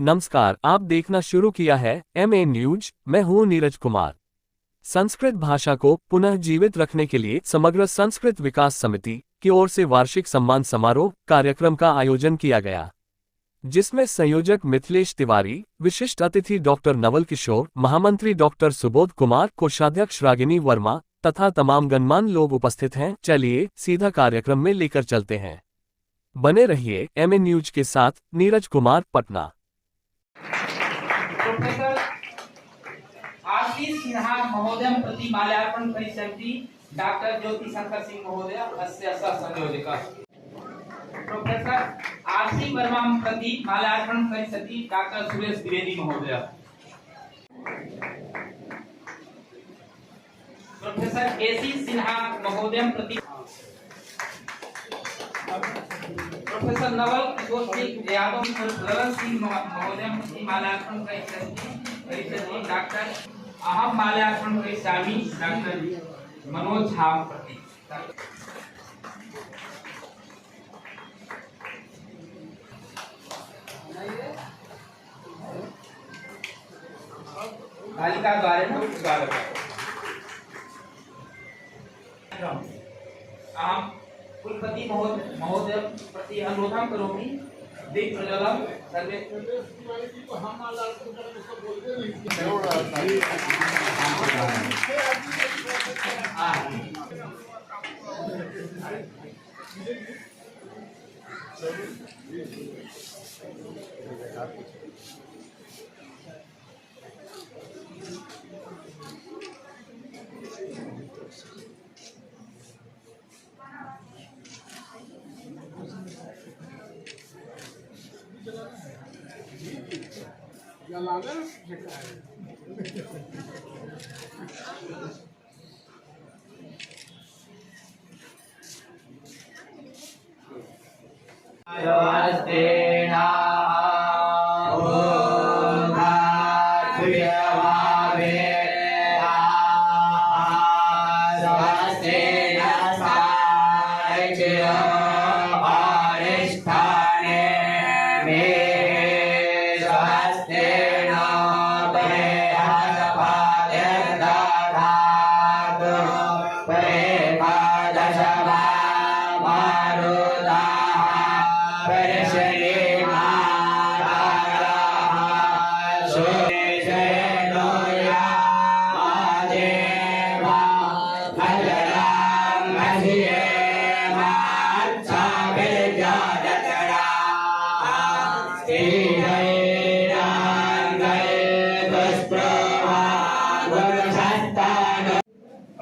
नमस्कार, आप देखना शुरू किया है MA न्यूज। मैं हूं नीरज कुमार। संस्कृत भाषा को पुनः जीवित रखने के लिए समग्र संस्कृत विकास समिति की ओर से वार्षिक सम्मान समारोह कार्यक्रम का आयोजन किया गया, जिसमें संयोजक मिथिलेश तिवारी, विशिष्ट अतिथि डॉक्टर नवल किशोर, महामंत्री डॉक्टर सुबोध कुमार, कोषाध्यक्ष रागिनी वर्मा तथा तमाम गणमान्य लोग उपस्थित हैं। चलिए सीधा कार्यक्रम में लेकर चलते हैं। बने रहिए MA न्यूज के साथ। नीरज कुमार, पटना। प्रोफेसर आशीष सिन्हा महोदय प्रति माल्यार्पण करिष्यन्ति डॉक्टर ज्योति शंकर सिंह महोदय अस्य सहसंयोजकः। प्रोफेसर आशीष वर्मा प्रति माल्यार्पण करिष्यति डॉक्टर सुरेश द्विवेदी महोदय। प्रोफेसर केसी सिन्हा महोदय प्रति प्रोफेसर नवल किशोर यादव ललन सिंह महोदय प्रति माल्यार्पण करिष्यति डॉक्टर अहम माल्यार्पण करिष्यामि डॉक्टर मनोज झा प्रति। बालिका द्वारा स्वागत। अहम कुलपति महोदय प्रति अनुरोधं करोमि दीप प्रज्वलन सर्वे।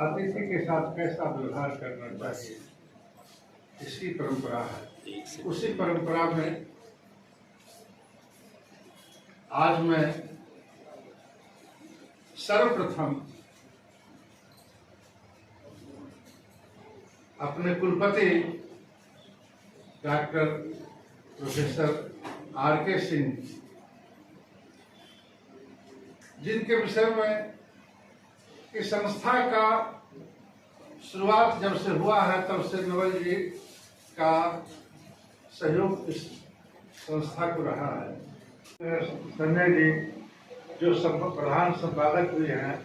अतिथि के साथ कैसा व्यवहार करना चाहिए, इसकी परंपरा है। उसी परंपरा में आज मैं सर्वप्रथम अपने कुलपति डॉक्टर प्रोफेसर RK सिंह, जिनके विषय में इस संस्था का शुरुआत जब से हुआ है तब से नवल जी का सहयोग इस संस्था को रहा है। संजय जी जो प्रधान संपादक भी हैं,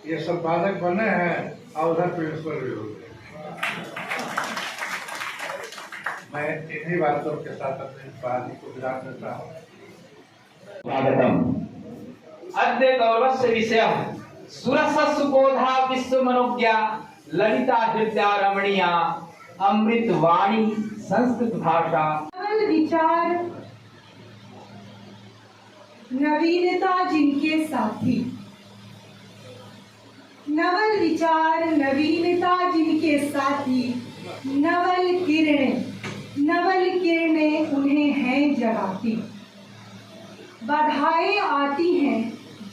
ये संपादक बने हैं और उधर प्रिंसिपल भी हो गए। मैं इन्हीं बातों के साथ अपनी बात को विराम देता हूँ। अद्य गौरवस्य विषयः सुरस सुबोधा विश्व मनोज्ञा ललिता हृदया रमणीया अमृत वाणी संस्कृत भाषा। नवल विचार नवीनता जिनके साथी, नवल विचार नवीनता जिनके साथी, नवल किरणें उन्हें हैं जगाती। बाधाएं आती हैं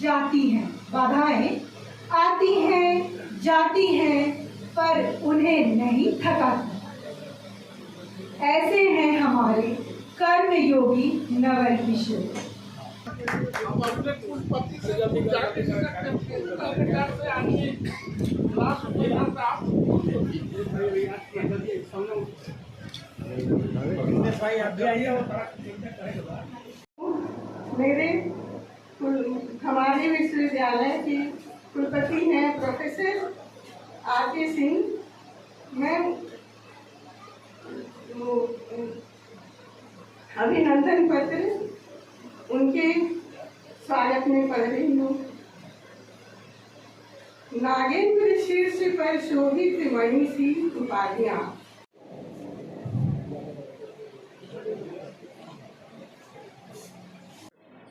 जाती हैं, बाधाएं आती हैं जाती हैं, पर उन्हें नहीं थकाती। ऐसे हैं हमारे कर्म योगी नवल किशोर। मेरे हमारे विश्वविद्यालय के कुलपति हैं प्रोफेसर आर.के. सिंह। मैं अभिनंदन पत्र उनके स्वागत में पढ़ रही हूँ। नागेंद्र शीर्ष पर शोभित मणि सी उपाधियां।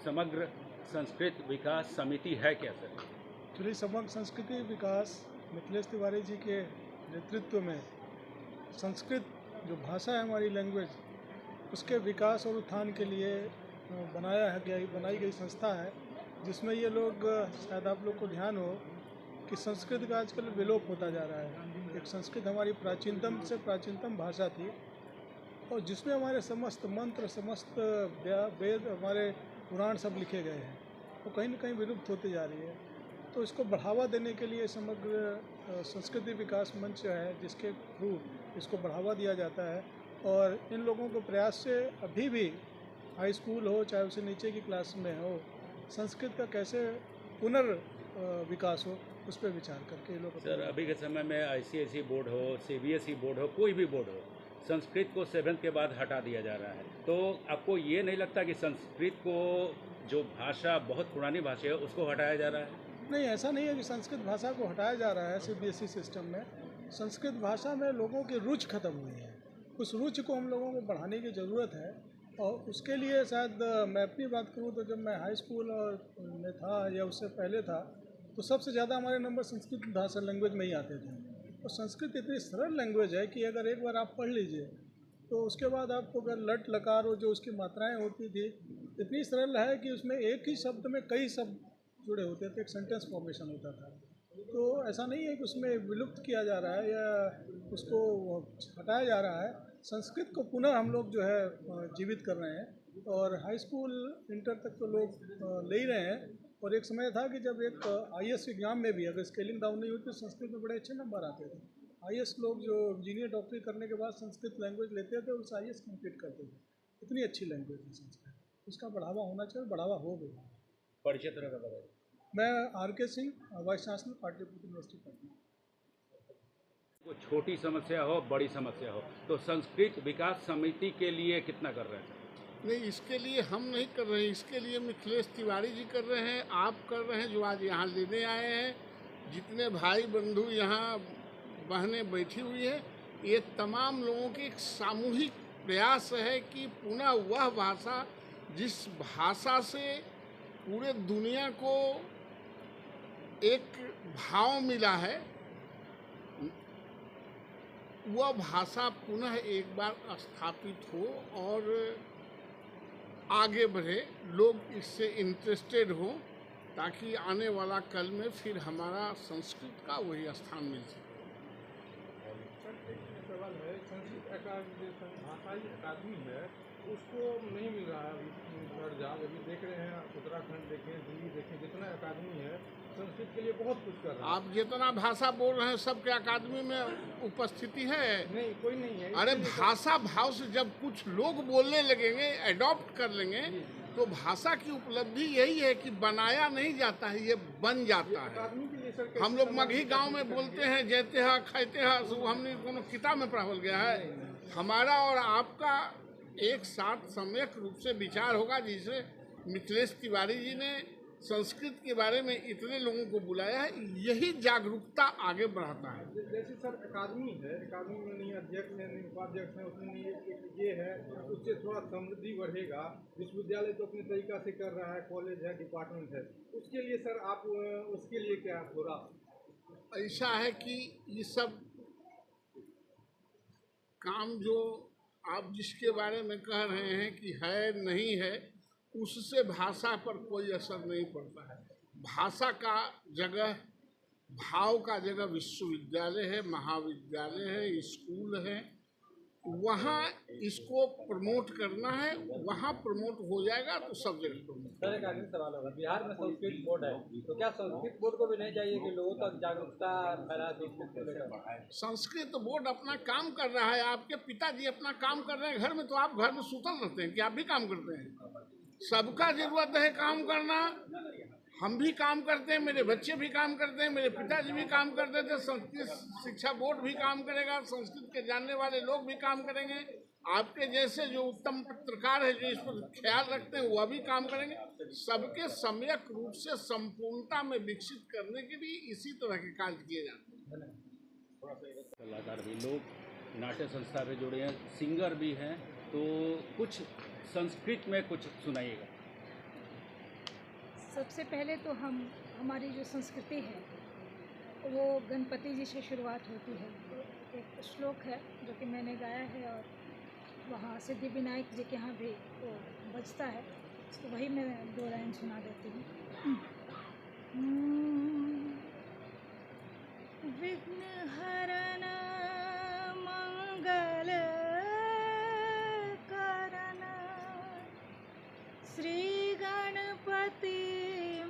समग्र संस्कृत विकास समिति है क्या सर? एक्चुअली समग्र संस्कृति विकास मिथिलेश तिवारी जी के नेतृत्व में संस्कृत जो भाषा है हमारी लैंग्वेज, उसके विकास और उत्थान के लिए बनाई गई संस्था है, जिसमें ये लोग, शायद आप लोग को ध्यान हो कि संस्कृत का आजकल विलोप होता जा रहा है। एक संस्कृत हमारी प्राचीनतम से प्राचीनतम भाषा थी और जिसमें हमारे समस्त मंत्र, समस्त वेद, हमारे पुराण सब लिखे गए हैं, वो कहीं ना कहीं विलुप्त होती जा रही है। तो इसको बढ़ावा देने के लिए समग्र संस्कृति विकास मंच है, जिसके थ्रू इसको बढ़ावा दिया जाता है। और इन लोगों के प्रयास से अभी भी हाई स्कूल हो चाहे उससे नीचे की क्लास में हो, संस्कृत का कैसे विकास हो, उस पर विचार करके ये लोग। सर, अभी के समय में ICSE बोर्ड हो, CBSE बोर्ड हो, कोई भी बोर्ड हो, संस्कृत को 7th के बाद हटा दिया जा रहा है। तो आपको ये नहीं लगता कि संस्कृत को, जो भाषा बहुत पुरानी भाषा है, उसको हटाया जा रहा है? नहीं, ऐसा नहीं है कि संस्कृत भाषा को हटाया जा रहा है। CBSE सिस्टम में संस्कृत भाषा में लोगों की रुचि खत्म हुई है। उस रुचि को हम लोगों को बढ़ाने की ज़रूरत है और उसके लिए शायद मैं अपनी बात करूँ तो जब मैं हाई स्कूल में था या उससे पहले था, तो सबसे ज़्यादा हमारे नंबर संस्कृत भाषा लैंग्वेज में ही आते थे। और संस्कृत इतनी सरल लैंग्वेज है कि अगर एक बार आप पढ़ लीजिए तो उसके बाद आपको अगर लट लकार हो, जो उसकी मात्राएं होती थी, इतनी सरल है कि उसमें एक ही शब्द में कई शब्द जुड़े होते थे, एक सेंटेंस फॉर्मेशन होता था। तो ऐसा नहीं है कि उसमें विलुप्त किया जा रहा है या उसको हटाया जा रहा है। संस्कृत को पुनः हम लोग जो है जीवित कर रहे हैं और हाई स्कूल इंटर तक तो लोग ले ही रहे हैं। और एक समय था कि जब एक IAS एग्जाम में भी अगर स्केलिंग डाउन नहीं होती तो संस्कृत में बड़े अच्छे नंबर आते थे। IAS लोग जो इंजीनियर डॉक्टरी करने के बाद संस्कृत लैंग्वेज लेते थे और उस IAS कंप्लीट करते थे। इतनी अच्छी लैंग्वेज है संस्कृत, उसका बढ़ावा होना चाहिए, बढ़ावा हो गया। परिचय तरह का बताइए। मैं R K. Singh, vice chancellor Pataliputra university Patna. कोई छोटी समस्या हो, बड़ी समस्या हो, तो संस्कृत विकास समिति के लिए कितना कर रहे हैं सर? नहीं, इसके लिए हम नहीं कर रहे हैं, इसके लिए मिथिलेश तिवारी जी कर रहे हैं, आप कर रहे हैं, जो आज यहाँ लेने आए हैं, जितने भाई बंधु यहाँ बहनें बैठी हुई हैं, ये तमाम लोगों की एक सामूहिक प्रयास है कि पुनः वह भाषा, जिस भाषा से पूरे दुनिया को एक भाव मिला है, वह भाषा पुनः एक बार स्थापित हो और आगे बढ़े, लोग इससे इंटरेस्टेड हो, ताकि आने वाला कल में फिर हमारा संस्कृत का वही स्थान मिल सके। सवाल है, संस्कृत भाषाई अकादमी है, उसको नहीं मिल रहा है दर्जा। अभी देख रहे हैं, उत्तराखंड देखें, दिल्ली देखें, जितना अकादमी है संस्कृत के लिए बहुत कुछ कर रहा है। आप जितना भाषा बोल रहे हैं सबके अकादमी में उपस्थिति है? नहीं, कोई नहीं है। अरे भाषा भाव से जब कुछ लोग बोलने लगेंगे, एडॉप्ट कर लेंगे, तो भाषा की उपलब्धि यही है कि बनाया नहीं जाता है, ये बन जाता है। हम लोग मगही गांव में बोलते हैं जैते हैं खाते हैं, हमने कोनो किताब में पढ़ा गया है। हमारा और आपका एक साथ सम्यक रूप से विचार होगा, जिसे मिथिलेश तिवारी जी ने संस्कृत के बारे में इतने लोगों को बुलाया है, यही जागरूकता आगे बढ़ाता है। जैसे सर अकादमी है, अकादमी में नहीं अध्यक्ष है, नहीं उपाध्यक्ष है, उसमें नहीं ये है, उससे थोड़ा समृद्धि बढ़ेगा। विश्वविद्यालय तो अपने तरीका से कर रहा है, कॉलेज है, डिपार्टमेंट है, उसके लिए सर आप उसके लिए क्या थोड़ा ऐसा है कि ये सब काम जो आप जिसके बारे में कह रहे हैं कि है नहीं है, उससे भाषा पर कोई असर नहीं पड़ता है। भाषा का जगह, भाव का जगह विश्वविद्यालय है, महाविद्यालय है, स्कूल है, वहाँ इसको प्रमोट करना है, वहाँ प्रमोट हो जाएगा तो सब जगह प्रमोट। सर, एक आखिरी सवाल होगा, बिहार में संस्कृत बोर्ड है, तो क्या संस्कृत बोर्ड को भी नहीं चाहिए कि लोगों तक जागरूकता फैला? संस्कृत बोर्ड अपना काम कर रहा है, आपके पिताजी अपना काम कर रहे हैं घर में, तो आप घर में सुतल रहते हैं कि आप भी काम करते हैं? सबका जरूरत है काम करना। हम भी काम करते हैं, मेरे बच्चे भी काम करते हैं, मेरे पिताजी भी काम करते थे, संस्कृत शिक्षा बोर्ड भी काम करेगा, संस्कृत के जानने वाले लोग भी काम करेंगे, आपके जैसे जो उत्तम पत्रकार है जो इस पर ख्याल रखते हैं वह भी काम करेंगे। सबके सम्यक रूप से संपूर्णता में विकसित करने के लिए इसी तरह के कार्य किए जाते हैं। कलाकार भी लोग नाट्य संस्था में जुड़े हैं, सिंगर भी हैं, तो कुछ संस्कृत में कुछ सुनाइएगा। सबसे पहले तो हमारी जो संस्कृति है वो गणपति जी से शुरुआत होती है। तो एक श्लोक है जो कि मैंने गाया है और वहाँ सिद्धि विनायक जी के यहाँ भी वो बजता है, तो वही मैं 2 लाइन सुना देती हूँ। विघ्न हरण मंगल करण श्री गणपति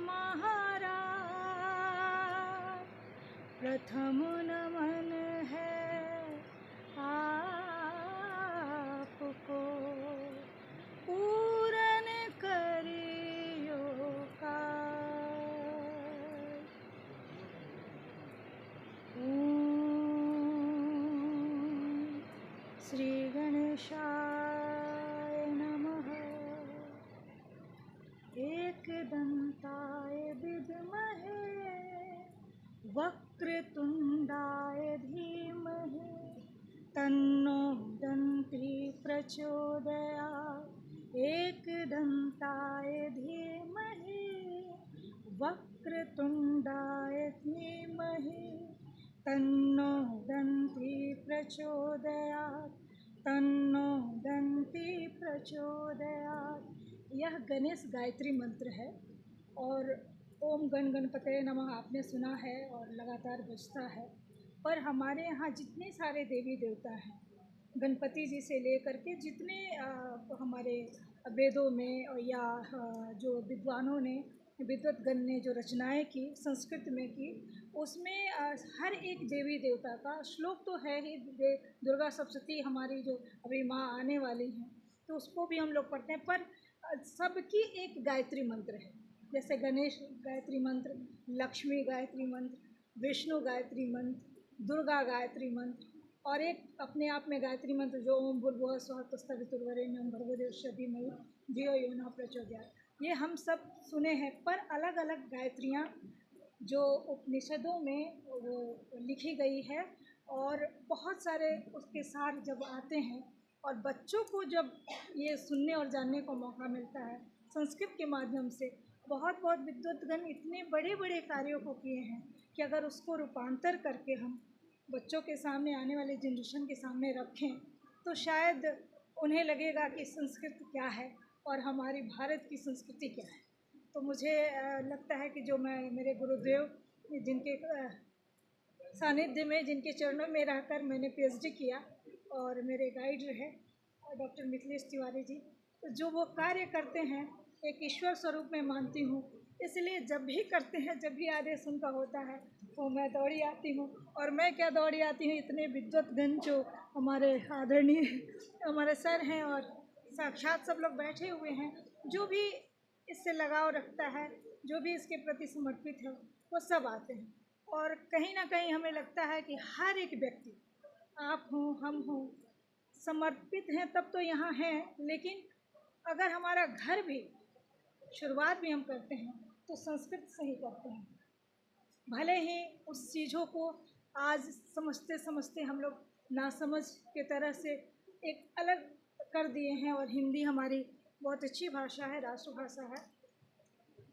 महाराज, प्रथम नमन है आपको, पूरन करियो काज। श्री गणेशाय नमः। एकदन्ताय विद्महे वक्रतुण्डाय धीमहि तन्नो दन्ति प्रचोदयात्। एकदन्ताय धीमहि वक्रतुण्डाय धीमहि तन्नो दन्ति प्रचोदयात्, तन्नो दन्ति प्रचोदयात्। यह गणेश गायत्री मंत्र है और ओम गण गणपतये नमः आपने सुना है और लगातार बजता है। पर हमारे यहाँ जितने सारे देवी देवता हैं, गणपति जी से लेकर के जितने हमारे वेदों में और या जो विद्वानों ने विद्वतगण ने जो रचनाएं की संस्कृत में की, उसमें हर एक देवी देवता का श्लोक तो है ही। दुर्गा सप्तशती हमारी जो अभी माँ आने वाली हैं तो उसको भी हम लोग पढ़ते हैं, पर सबकी एक गायत्री मंत्र है। जैसे गणेश गायत्री मंत्र, लक्ष्मी गायत्री मंत्र, विष्णु गायत्री मंत्र, दुर्गा गायत्री मंत्र और एक अपने आप में गायत्री मंत्र जो ओम भूर्भुवः स्वः तत्सवितुर्वरेण्यं भर्गो धीमहि धियो यो नः प्रचोदयात्। ये हम सब सुने हैं, पर अलग अलग गायत्रियाँ जो उपनिषदों में वो लिखी गई है और बहुत सारे उसके सार जब आते हैं और बच्चों को जब ये सुनने और जानने को मौका मिलता है संस्कृत के माध्यम से, बहुत बहुत विद्वतगण इतने बड़े बड़े कार्यों को किए हैं कि अगर उसको रूपांतर करके हम बच्चों के सामने, आने वाले जनरेशन के सामने रखें तो शायद उन्हें लगेगा कि संस्कृत क्या है और हमारी भारत की संस्कृति क्या है। तो मुझे लगता है कि जो मैं मेरे गुरुदेव जिनके सानिध्य में, जिनके चरणों में रहकर मैंने PhD किया और मेरे गाइड रहे डॉक्टर मिथिलेश तिवारी जी, तो जो वो कार्य करते हैं एक ईश्वर स्वरूप में मानती हूँ। इसलिए जब भी करते हैं, जब भी आदेश उनका होता है तो मैं दौड़ी आती हूँ। और मैं क्या दौड़ी आती हूँ, इतने विद्वतगण जो हमारे आदरणीय हमारे सर हैं और साक्षात सब लोग बैठे हुए हैं, जो भी इससे लगाव रखता है, जो भी इसके प्रति समर्पित है, वो सब आते हैं। और कहीं ना कहीं हमें लगता है कि हर एक व्यक्ति, आप हों, हम हों, समर्पित हैं तब तो यहाँ हैं। लेकिन अगर हमारा घर भी, शुरुआत भी हम करते हैं तो संस्कृत से ही करते हैं। भले ही उस चीज़ों को आज समझते समझते हम लोग नासमझ के तरह से एक अलग कर दिए हैं और हिंदी हमारी बहुत अच्छी भाषा है, राष्ट्रभाषा है,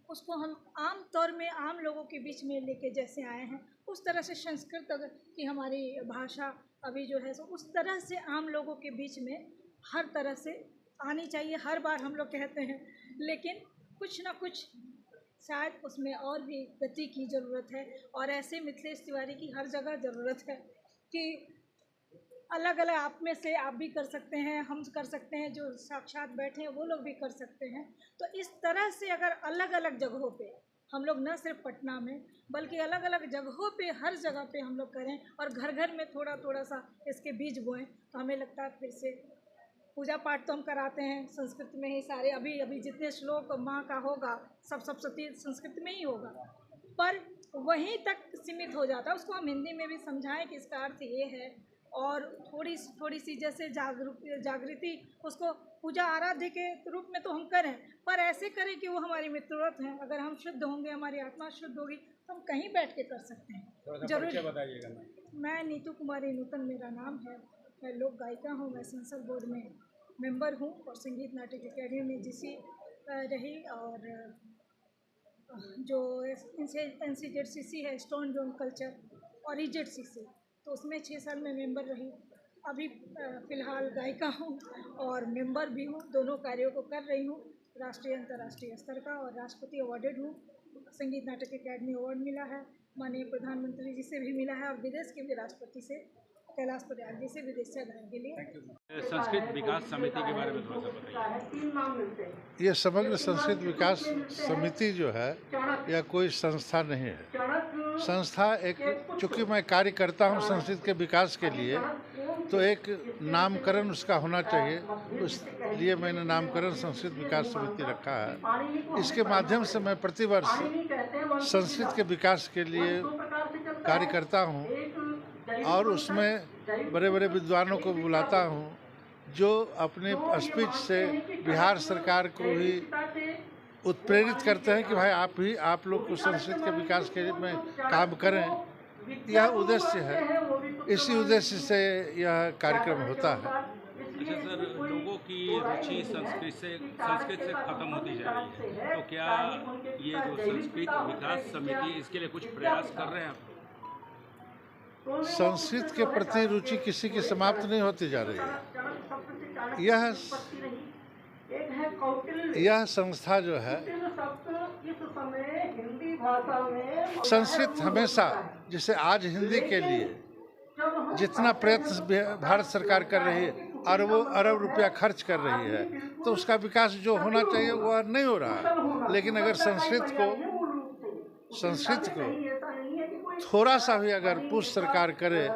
उसको हम आम तौर में आम लोगों के बीच में लेके जैसे आए हैं उस तरह से संस्कृत अगर की हमारी भाषा अभी जो है सो उस तरह से आम लोगों के बीच में हर तरह से आनी चाहिए। हर बार हम लोग कहते हैं, लेकिन कुछ ना कुछ शायद उसमें और भी गति की ज़रूरत है। और ऐसे मिथिलेश तिवारी की हर जगह ज़रूरत है कि अलग अलग आप में से आप भी कर सकते हैं, हम कर सकते हैं, जो साक्षात बैठे हैं वो लोग भी कर सकते हैं। तो इस तरह से अगर अलग अलग जगहों पे हम लोग, न सिर्फ पटना में बल्कि अलग अलग जगहों पे, हर जगह पे हम लोग करें और घर घर में थोड़ा थोड़ा सा इसके बीज बोएं, तो हमें लगता है फिर से पूजा पाठ तो हम कराते हैं संस्कृत में ही सारे, अभी अभी जितने श्लोक माँ का होगा सब सप्तशती संस्कृत में ही होगा, पर वहीं तक सीमित हो जाता है। उसको हम हिंदी में भी समझाएं कि इसका अर्थ ये है, और थोड़ी सी जैसे जागृति उसको पूजा आराध्य के रूप में तो हम करें, पर ऐसे करें कि वो हमारी मित्रवत हैं। अगर हम शुद्ध होंगे, हमारी आत्मा शुद्ध होगी, तो हम कहीं बैठ के कर सकते हैं। जरूर बताइएगा। मैं नीतू कुमारी नूतन मेरा नाम है, मैं लोक गायिका हूँ, मैं सेंसर बोर्ड में मेंबर हूँ और संगीत नाटक अकेडमी में जीसी रही, और जो NCZCC है स्टोन जोन कल्चर और EZCC, तो उसमें 6 साल में मेंबर रही। अभी फ़िलहाल गायिका हूँ और मेंबर भी हूँ, दोनों कार्यों को कर रही हूँ। राष्ट्रीय अंतर्राष्ट्रीय स्तर का और राष्ट्रपति अवार्डेड हूँ। संगीत नाटक अकेडमी अवार्ड मिला है, माननीय प्रधानमंत्री जी से भी मिला है, और विदेश के भी राष्ट्रपति से, कैलाश प्रयाग जी से, विदेश से गायन के लिए। संस्कृत विकास समिति के बारे में थोड़ा सा बताइए। ये समग्र संस्कृत विकास समिति जो है यह कोई संस्था नहीं है। संस्था एक, चूँकि मैं कार्य करता हूँ संस्कृत के विकास के लिए, तो एक नामकरण उसका होना चाहिए, उस लिए मैंने नामकरण संस्कृत विकास समिति रखा है। इसके माध्यम से मैं प्रतिवर्ष संस्कृत के विकास के लिए कार्य करता हूँ और उसमें बड़े बड़े विद्वानों को बुलाता हूँ, जो अपने स्पीच से बिहार सरकार को भी उत्प्रेरित करते हैं कि भाई आप लोग को संस्कृत के विकास के में काम करें। यह उद्देश्य है, इसी उद्देश्य से यह कार्यक्रम होता है। अच्छा सर, लोगों की रुचि संस्कृत से खत्म होती जा रही है, तो क्या ये जो संस्कृत विकास समिति इसके लिए कुछ प्रयास कर रहे हैं आप? संस्कृत के प्रति रुचि किसी की समाप्त नहीं होती जा रही है। यह संस्था जो है, संस्कृत हमेशा, जैसे आज हिंदी के लिए जितना प्रयत्न भारत सरकार कर रही है, अरब रुपया खर्च कर रही है, तो उसका विकास जो होना चाहिए वह नहीं हो रहा है। लेकिन अगर संस्कृत को थोड़ा सा भी अगर पुश सरकार करे,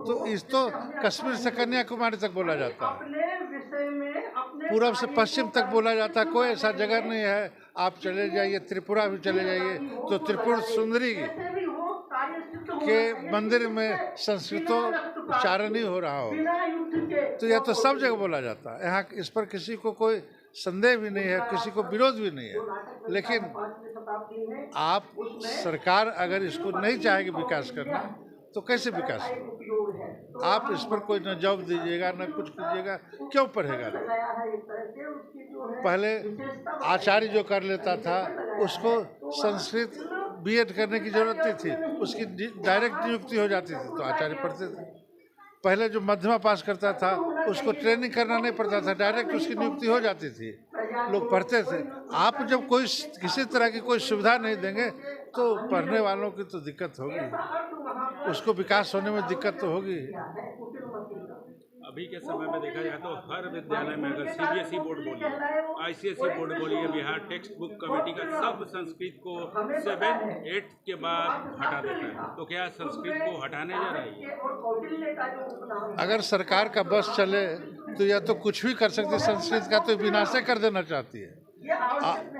तो इस तो कश्मीर से कन्याकुमारी तक बोला जाता है, पूरब से पश्चिम तक बोला जाता है। कोई ऐसा जगह नहीं है, आप चले जाइए त्रिपुरा भी चले जाइए तो त्रिपुर सुंदरी के मंदिर में संस्कृतोच्चारण ही हो रहा हो, तो यह तो सब जगह बोला जाता है। यहाँ इस पर किसी को कोई संदेह भी नहीं है, किसी को विरोध भी नहीं है। लेकिन आप सरकार अगर इसको नहीं चाहेगी विकास करना, तो कैसे विकास होगा? आप इस पर कोई न जॉब दीजिएगा न कुछ कीजिएगा, क्यों पढ़ेगा? पहले आचार्य जो कर लेता था उसको संस्कृत बीएड करने की जरूरत नहीं थी, उसकी डायरेक्ट नियुक्ति हो जाती थी, तो आचार्य पढ़ते थे। पहले जो मध्यमा पास करता था उसको ट्रेनिंग करना नहीं पड़ता था, डायरेक्ट उसकी नियुक्ति हो जाती थी, लोग पढ़ते थे। आप जब कोई किसी तरह की कोई सुविधा नहीं देंगे तो पढ़ने वालों की तो दिक्कत होगी, उसको विकास होने में दिक्कत तो होगी। अभी के समय में देखा जाए तो हर विद्यालय में अगर CBSE बोर्ड बोलिए, ICSE बोर्ड बोलिए, बिहार टेक्स्ट बुक कमेटी का सब संस्कृत को 7th 8th के बाद हटा देता है, तो क्या संस्कृत को हटाने जा रही है? अगर सरकार का बस चले तो यह तो कुछ भी कर सकती है, संस्कृत का तो विनाश कर देना चाहती है।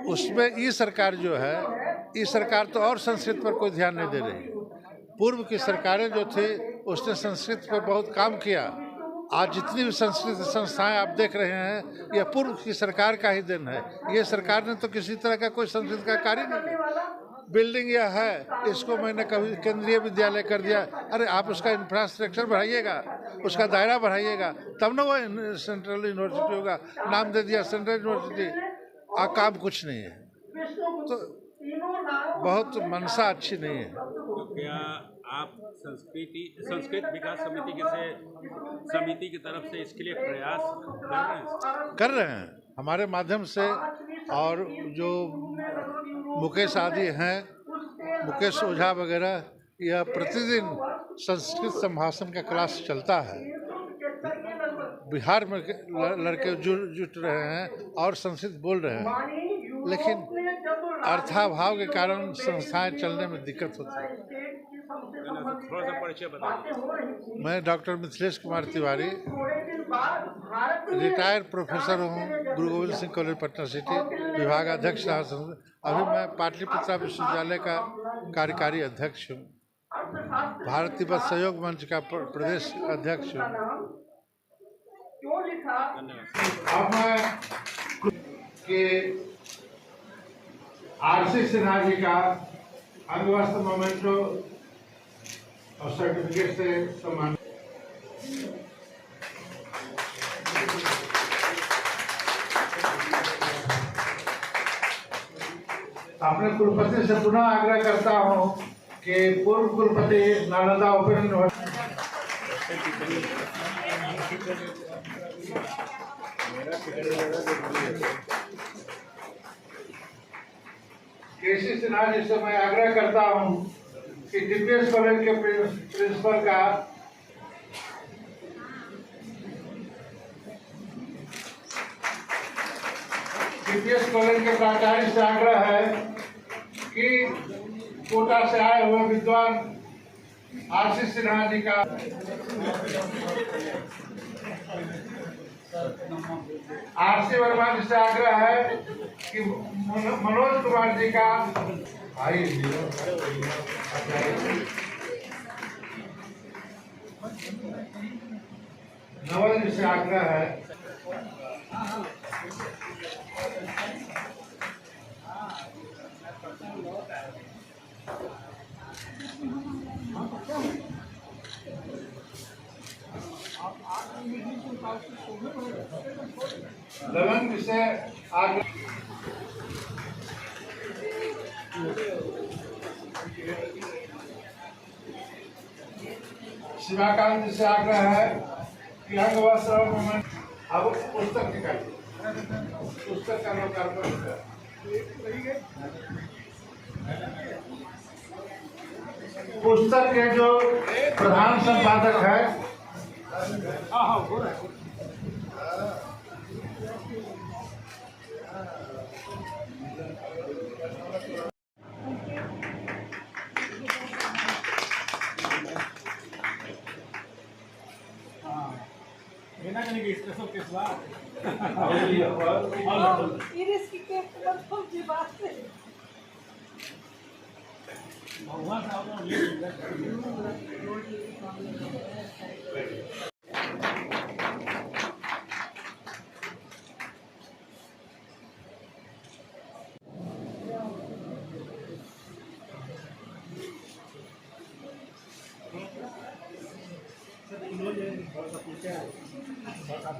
उसमें ये सरकार जो है, ये सरकार तो और संस्कृत पर कोई ध्यान नहीं दे रही। पूर्व की सरकारें जो थी उसने संस्कृत पर बहुत काम किया। आज जितनी भी संस्कृत संस्थाएं आप देख रहे हैं, यह पूर्व की सरकार का ही देन है। ये सरकार ने तो किसी तरह का कोई संस्कृत का कार्य नहीं किया। बिल्डिंग यह है, इसको मैंने कभी केंद्रीय विद्यालय कर दिया। अरे आप उसका इंफ्रास्ट्रक्चर बढ़ाइएगा, उसका दायरा बढ़ाइएगा, तब ना वो सेंट्रल यूनिवर्सिटी होगा। नाम दे दिया सेंट्रल यूनिवर्सिटी, काम कुछ नहीं है, तो बहुत मंशा अच्छी नहीं है। तो क्या आप संस्कृत विकास समिति की तरफ से इसके लिए प्रयास कर रहे हैं हमारे माध्यम से, और जो मुकेश आदि हैं, मुकेश ओझा वगैरह, यह प्रतिदिन संस्कृत संभाषण का क्लास चलता है। बिहार में लड़के जुट रहे हैं और संस्कृत बोल रहे हैं, लेकिन अर्थाभाव के कारण संस्थाएं चलने में दिक्कत होती है। थोड़ा सा परिचय बताइए। मैं doctor Mithilesh Kumar Tiwari, retired professor हूँ गुरु गोविंद सिंह कॉलेज पटना सिटी, विभागाध्यक्ष रहा। अभी मैं पाटलिपुत्रा विश्वविद्यालय का कार्यकारी अध्यक्ष हूँ, भारत तिब्बत सहयोग मंच का प्रदेश अध्यक्ष हूँ। अब मैं कि आरसी सिन्हा जी का अंगवस्त्र मोमेंटो और सर्टिफिकेट से सम्मान। अपने कुलपति से पुनः आग्रह करता हूं कि पूर्व कुलपति नालंदा ओपन यूनिवर्सिटी केसी सिन्हा जी से मैं आग्रह करता हूं कि डीपीएस कॉलेज के प्रिंसिपल का डीपीएस कॉलेज के प्राचार्य से आग्रह है कि कोटा से आए हुए विद्वान आरसी सिन्हा जी का आरसी वर्मा जी से आग्रह है कि मनोज कुमार जी का भाई नवल जी से आग्रह है लगन जी से आग्रह शिवाकांत जी से आग्रह है कि अंगवस्त्र मोमेंट अब पुस्तक निकालिए, पुस्तक का लोकार्पण है। पुस्तक के जो प्रधान संपादक है